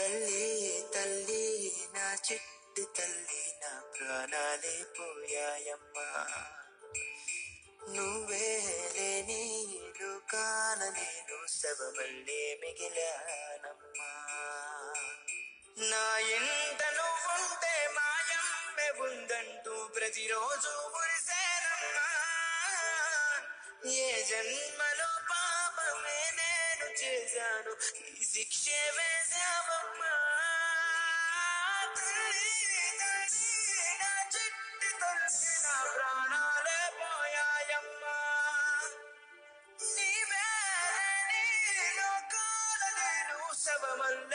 తల్లి తల్లి నా చిట్టి తల్లి నా ప్రాణాలే పోయాయమ్మా. నువ్వే లేని లోకాన నేను శవమల్లే మిగిలానమ్మా. నా ఇంట నువ్వుంటే మాయమ్మె ఉందంటూ ప్రతిరోజు మురిసేనమ్మా. ఏ జన్మలో పాపమే నేను చేశాను ఈ శిక్షే వేశావమ్మా. నా చిట్టి తల్లి నా ప్రాణాలే పోయాయమ్మా. నీవే నీ లోకాల నేను శవమల్ల